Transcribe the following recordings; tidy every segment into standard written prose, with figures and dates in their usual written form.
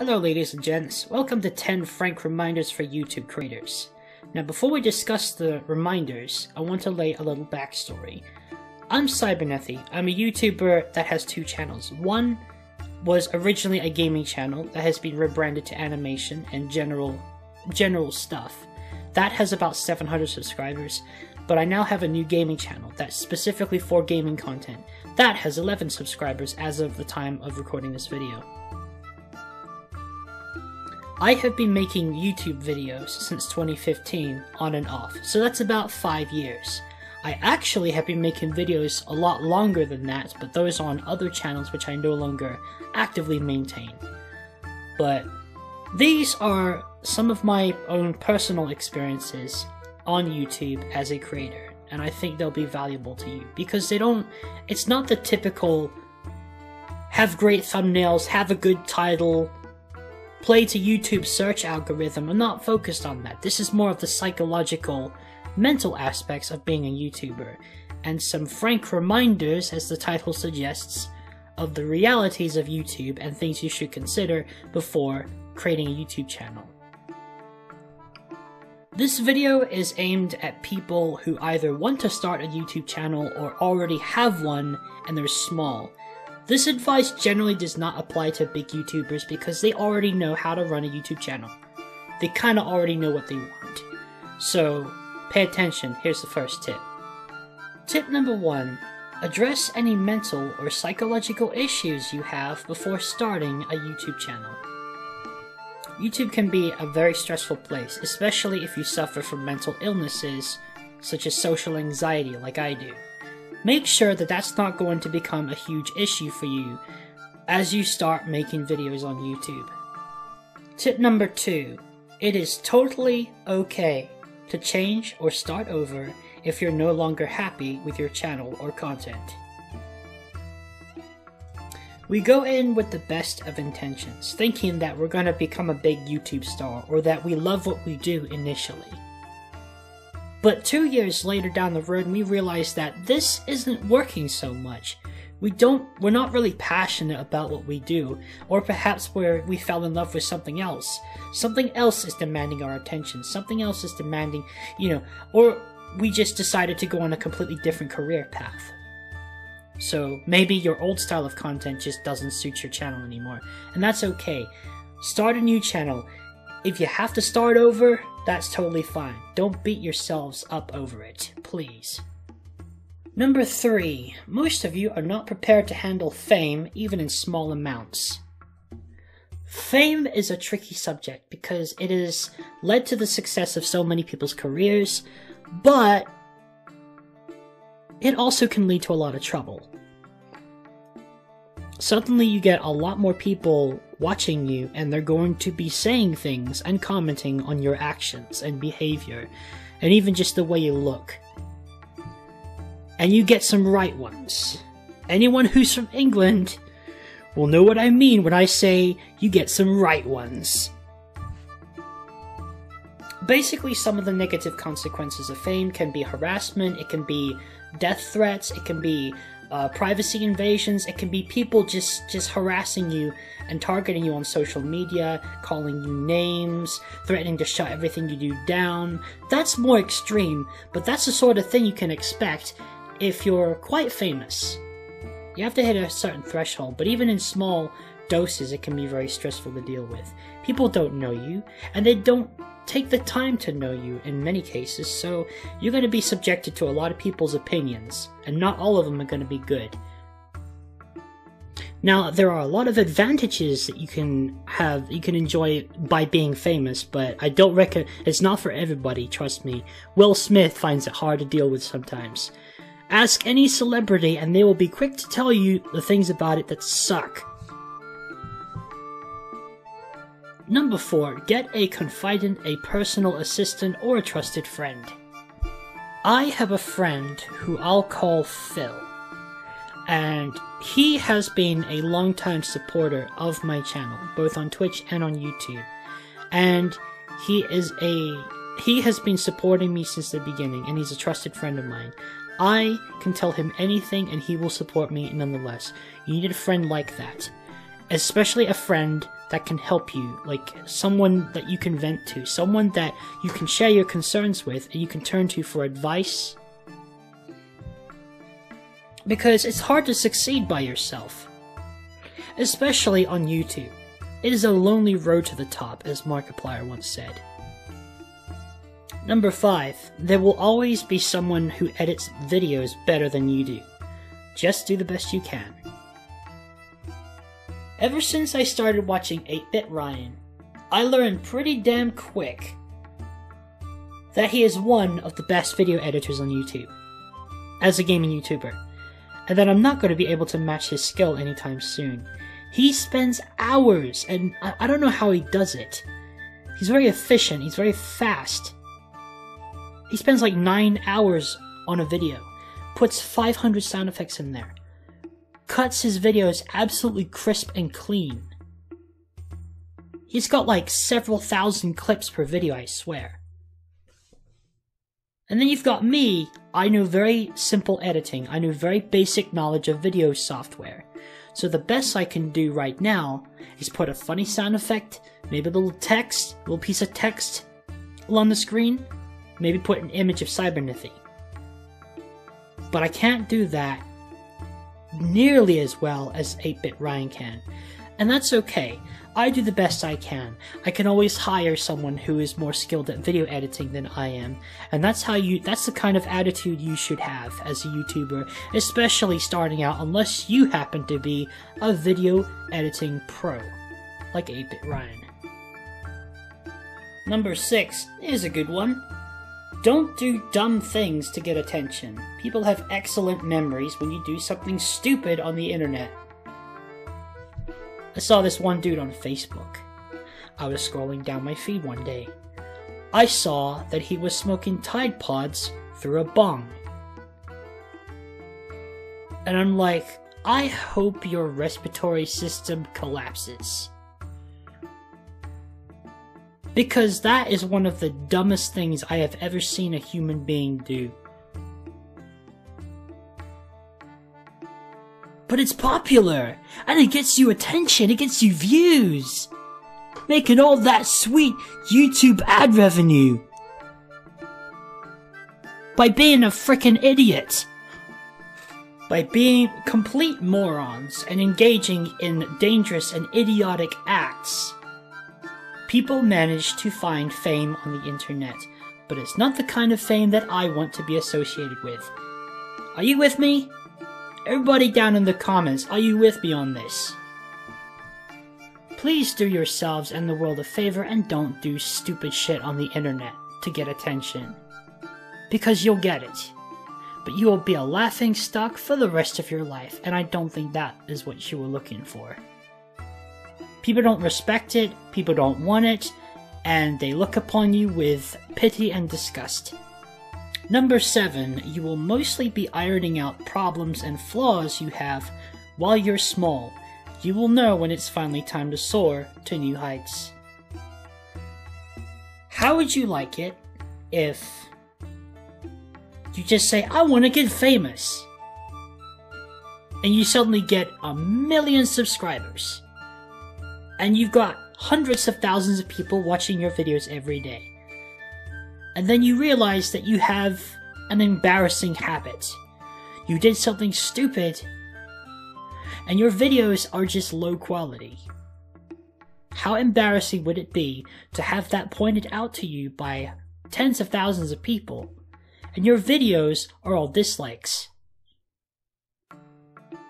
Hello ladies and gents, welcome to 10 frank reminders for YouTube creators. Now before we discuss the reminders, I want to lay a little backstory. I'm Cybernethy. I'm a YouTuber that has two channels. One was originally a gaming channel that has been rebranded to animation and general stuff. That has about 700 subscribers, but I now have a new gaming channel that's specifically for gaming content. That has 11 subscribers as of the time of recording this video. I have been making YouTube videos since 2015, on and off, so that's about 5 years. I actually have been making videos a lot longer than that, but those are on other channels which I no longer actively maintain. But these are some of my own personal experiences on YouTube as a creator, and I think they'll be valuable to you, because it's not the typical have great thumbnails, have a good title, play to YouTube search algorithm. I'm not focused on that. This is more of the psychological, mental aspects of being a YouTuber, and some frank reminders, as the title suggests, of the realities of YouTube and things you should consider before creating a YouTube channel. This video is aimed at people who either want to start a YouTube channel or already have one and they're small. This advice generally does not apply to big YouTubers because they already know how to run a YouTube channel. They kinda already know what they want. So, pay attention. Here's the first tip. Tip number 1. Address any mental or psychological issues you have before starting a YouTube channel. YouTube can be a very stressful place, especially if you suffer from mental illnesses, such as social anxiety like I do. Make sure that that's not going to become a huge issue for you as you start making videos on YouTube. Tip number 2. It is totally okay to change or start over if you're no longer happy with your channel or content. We go in with the best of intentions, thinking that we're going to become a big YouTube star or that we love what we do initially. But 2 years later down the road, we realize that this isn't working so much. We're not really passionate about what we do, or perhaps we fell in love with something else. Something else is demanding our attention, something else is demanding, or we just decided to go on a completely different career path. So maybe your old style of content just doesn't suit your channel anymore, and that's okay. Start a new channel. If you have to start over, that's totally fine. Don't beat yourselves up over it, please. Number 3. Most of you are not prepared to handle fame, even in small amounts. Fame is a tricky subject because it has led to the success of so many people's careers, but it also can lead to a lot of trouble. Suddenly you get a lot more people watching you, and they're going to be saying things and commenting on your actions and behavior, and even just the way you look. And you get some right ones. Anyone who's from England will know what I mean when I say you get some right ones. Basically, some of the negative consequences of fame can be harassment, it can be death threats, it can be privacy invasions, it can be people just harassing you and targeting you on social media, calling you names, threatening to shut everything you do down. That's more extreme, but that's the sort of thing you can expect if you're quite famous. You have to hit a certain threshold, but even in small doses it can be very stressful to deal with. People don't know you, and they don't take the time to know you in many cases, so you're going to be subjected to a lot of people's opinions, and not all of them are going to be good. Now, there are a lot of advantages that you can enjoy by being famous, but I don't reckon it's not for everybody, trust me. Will Smith finds it hard to deal with sometimes. Ask any celebrity and they will be quick to tell you the things about it that suck. Number 4. Get a confidant, a personal assistant, or a trusted friend. I have a friend who I'll call Phil, and he has been a long-time supporter of my channel, both on Twitch and on YouTube. And he has been supporting me since the beginning, and he's a trusted friend of mine. I can tell him anything and he will support me nonetheless. You need a friend like that. especially a friend that can help you, like someone that you can vent to, someone that you can share your concerns with and you can turn to for advice. Because it's hard to succeed by yourself, especially on YouTube. It is a lonely road to the top, as Markiplier once said. Number 5, there will always be someone who edits videos better than you do. Just do the best you can. Ever since I started watching 8-Bit Ryan, I learned pretty damn quick that he is one of the best video editors on YouTube, as a gaming YouTuber, and that I'm not going to be able to match his skill anytime soon. He spends hours, and I don't know how he does it. He's very efficient, he's very fast. He spends like 9 hours on a video, puts 500 sound effects in there, cuts his videos absolutely crisp and clean. He's got like several thousand clips per video, I swear. And then you've got me. I know very simple editing. I know very basic knowledge of video software. So the best I can do right now is put a funny sound effect, maybe a little text, a little piece of text on the screen, maybe put an image of Cybernethy. But I can't do that nearly as well as 8-Bit Ryan can. And that's okay. I do the best I can. I can always hire someone who is more skilled at video editing than I am. And that's the kind of attitude you should have as a YouTuber, especially starting out, unless you happen to be a video editing pro, like 8-Bit Ryan. Number 6 is a good one. Don't do dumb things to get attention. People have excellent memories when you do something stupid on the internet. I saw this one dude on Facebook. I was scrolling down my feed one day. I saw that he was smoking Tide Pods through a bong. And I'm like, I hope your respiratory system collapses. Because that is one of the dumbest things I have ever seen a human being do. But it's popular, and it gets you attention, it gets you views, making all that sweet YouTube ad revenue by being a frickin' idiot, by being complete morons and engaging in dangerous and idiotic acts. People manage to find fame on the internet, but it's not the kind of fame that I want to be associated with. Are you with me? Everybody down in the comments, are you with me on this? Please do yourselves and the world a favor and don't do stupid shit on the internet to get attention. Because you'll get it. But you will be a laughing stock for the rest of your life, and I don't think that is what you were looking for. People don't respect it, people don't want it, and they look upon you with pity and disgust. Number 7, you will mostly be ironing out problems and flaws you have while you're small. You will know when it's finally time to soar to new heights. How would you like it if you just say, I want to get famous, and you suddenly get 1 million subscribers, and you've got hundreds of thousands of people watching your videos every day? And then you realize that you have an embarrassing habit. You did something stupid, and your videos are just low quality. How embarrassing would it be to have that pointed out to you by tens of thousands of people, and your videos are all dislikes?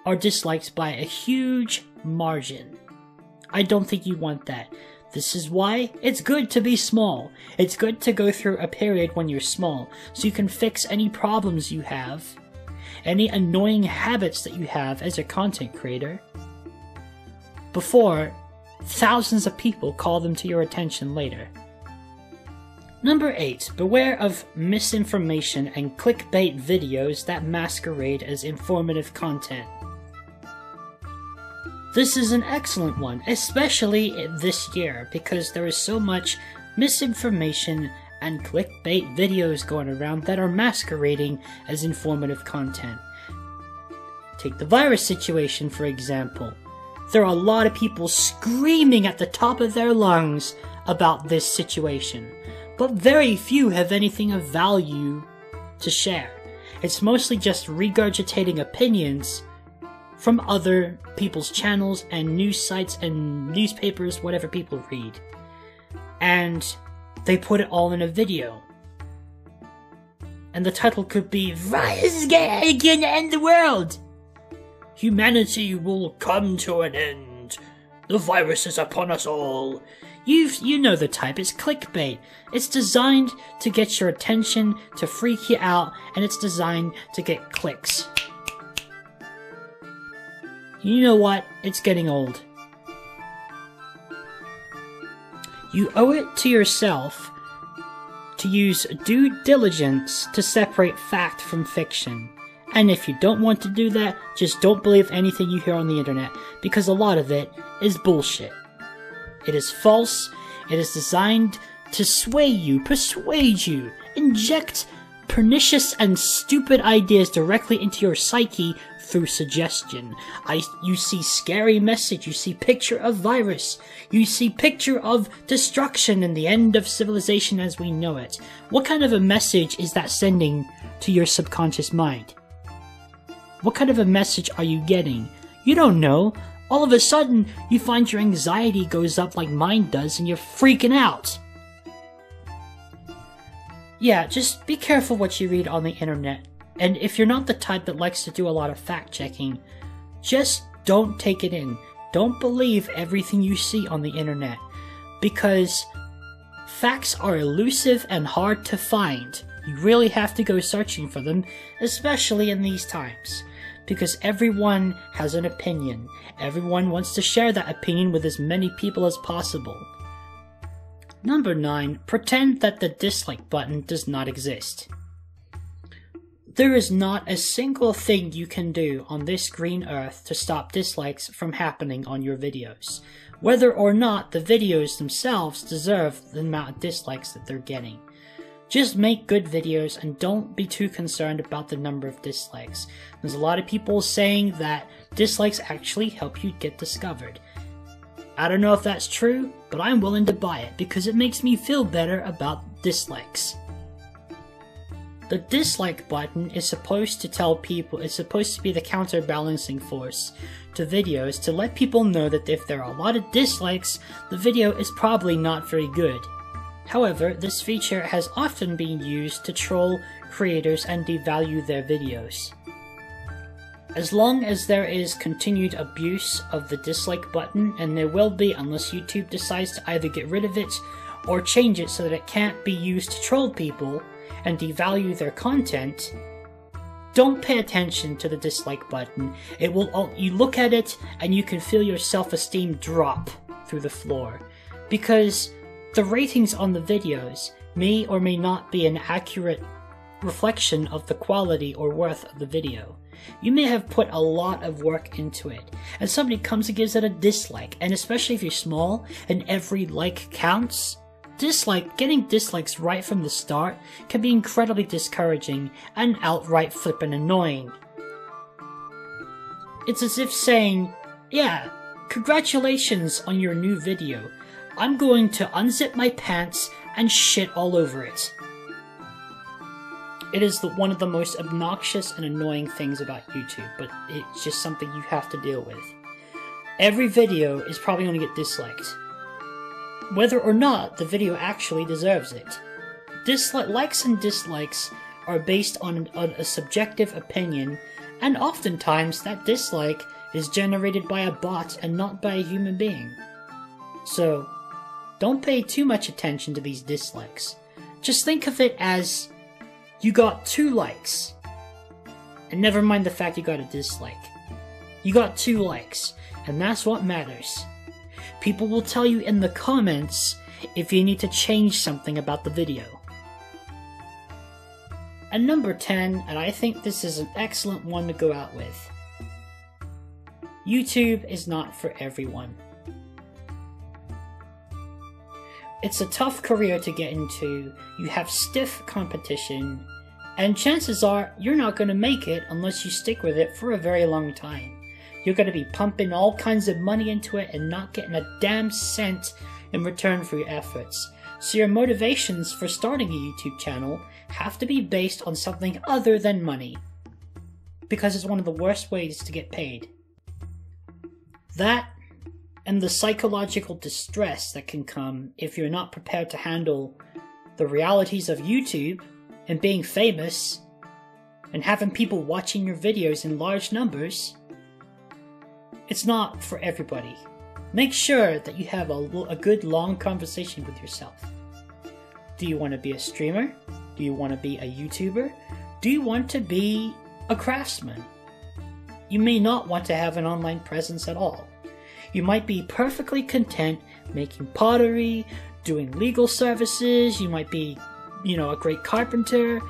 Are dislikes by a huge margin. I don't think you want that. This is why it's good to be small. It's good to go through a period when you're small, so you can fix any problems you have, any annoying habits that you have as a content creator, before thousands of people call them to your attention later. Number 8, beware of misinformation and clickbait videos that masquerade as informative content. This is an excellent one, especially this year, because there is so much misinformation and clickbait videos going around that are masquerading as informative content. Take the virus situation, for example. there are a lot of people screaming at the top of their lungs about this situation, but very few have anything of value to share. It's mostly just regurgitating opinions from other people's channels and news sites and newspapers, whatever people read. And they put it all in a video. And the title could be, "Virus is gonna end the world! Humanity will come to an end. The virus is upon us all." You know the type, it's clickbait. It's designed to get your attention, to freak you out, and it's designed to get clicks. You know what? It's getting old. You owe it to yourself to use due diligence to separate fact from fiction. And if you don't want to do that, just don't believe anything you hear on the internet, because a lot of it is bullshit. It is false, it is designed to sway you, persuade you, inject pernicious and stupid ideas directly into your psyche through suggestion. You see scary message, you see picture of virus, you see picture of destruction and the end of civilization as we know it. What kind of a message is that sending to your subconscious mind? What kind of a message are you getting? You don't know. All of a sudden, you find your anxiety goes up like mine does and you're freaking out. Yeah, just be careful what you read on the internet. And if you're not the type that likes to do a lot of fact-checking, just don't take it in. Don't believe everything you see on the internet. Because facts are elusive and hard to find. You really have to go searching for them, especially in these times. Because everyone has an opinion. Everyone wants to share that opinion with as many people as possible. Number 9. Pretend that the dislike button does not exist. There is not a single thing you can do on this green earth to stop dislikes from happening on your videos, whether or not the videos themselves deserve the amount of dislikes that they're getting. Just make good videos and don't be too concerned about the number of dislikes. There's a lot of people saying that dislikes actually help you get discovered. I don't know if that's true, but I'm willing to buy it because it makes me feel better about dislikes. The dislike button is supposed to tell people, it's supposed to be the counterbalancing force to videos to let people know that if there are a lot of dislikes, the video is probably not very good. However, this feature has often been used to troll creators and devalue their videos. As long as there is continued abuse of the dislike button, and there will be unless YouTube decides to either get rid of it or change it so that it can't be used to troll people and devalue their content, don't pay attention to the dislike button. It will, you look at it and you can feel your self-esteem drop through the floor, because the ratings on the videos may or may not be an accurate reflection of the quality or worth of the video. You may have put a lot of work into it, and somebody comes and gives it a dislike, and especially if you're small and every like counts, getting dislikes right from the start can be incredibly discouraging and outright flippin' annoying. It's as if saying, yeah, congratulations on your new video. I'm going to unzip my pants and shit all over it. It is one of the most obnoxious and annoying things about YouTube, but it's just something you have to deal with. Every video is probably going to get disliked, whether or not the video actually deserves it. Likes and dislikes are based on a subjective opinion, and oftentimes that dislike is generated by a bot and not by a human being. So, don't pay too much attention to these dislikes. Just think of it as you got 2 likes. And never mind the fact you got a dislike. You got 2 likes, and that's what matters. People will tell you in the comments if you need to change something about the video. And number 10, and I think this is an excellent one to go out with. YouTube is not for everyone. It's a tough career to get into, you have stiff competition, and chances are you're not going to make it unless you stick with it for a very long time. You're going to be pumping all kinds of money into it and not getting a damn cent in return for your efforts. So your motivations for starting a YouTube channel have to be based on something other than money, because it's one of the worst ways to get paid. That and the psychological distress that can come if you're not prepared to handle the realities of YouTube and being famous and having people watching your videos in large numbers. It's not for everybody. Make sure that you have a good long conversation with yourself. Do you want to be a streamer? Do you want to be a YouTuber? Do you want to be a craftsman? You may not want to have an online presence at all. You might be perfectly content making pottery, doing legal services, you might be, a great carpenter.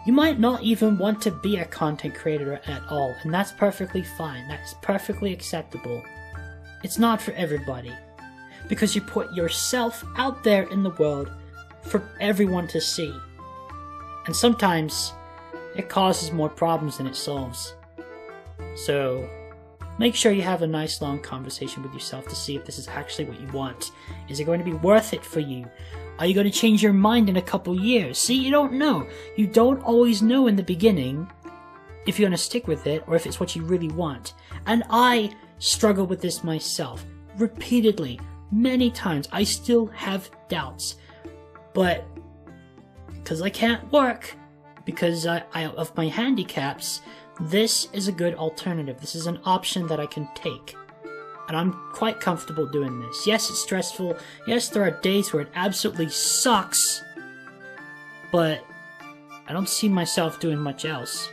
You might not even want to be a content creator at all, and that's perfectly fine. That's perfectly acceptable. It's not for everybody, because you put yourself out there in the world for everyone to see. And sometimes it causes more problems than it solves. So make sure you have a nice long conversation with yourself to see if this is actually what you want. Is it going to be worth it for you? Are you going to change your mind in a couple years? See, you don't know. You don't always know in the beginning if you're going to stick with it or if it's what you really want. And I struggle with this myself repeatedly, many times. I still have doubts. But because I can't work, because of my handicaps, this is a good alternative. This is an option that I can take. And I'm quite comfortable doing this. Yes, it's stressful. Yes, there are days where it absolutely sucks. But I don't see myself doing much else.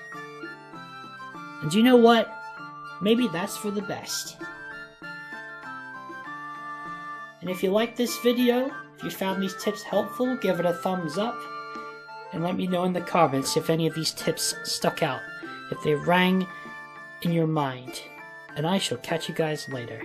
And you know what? Maybe that's for the best. And if you like this video, if you found these tips helpful, give it a thumbs up. And let me know in the comments if any of these tips stuck out, if they rang in your mind. And I shall catch you guys later.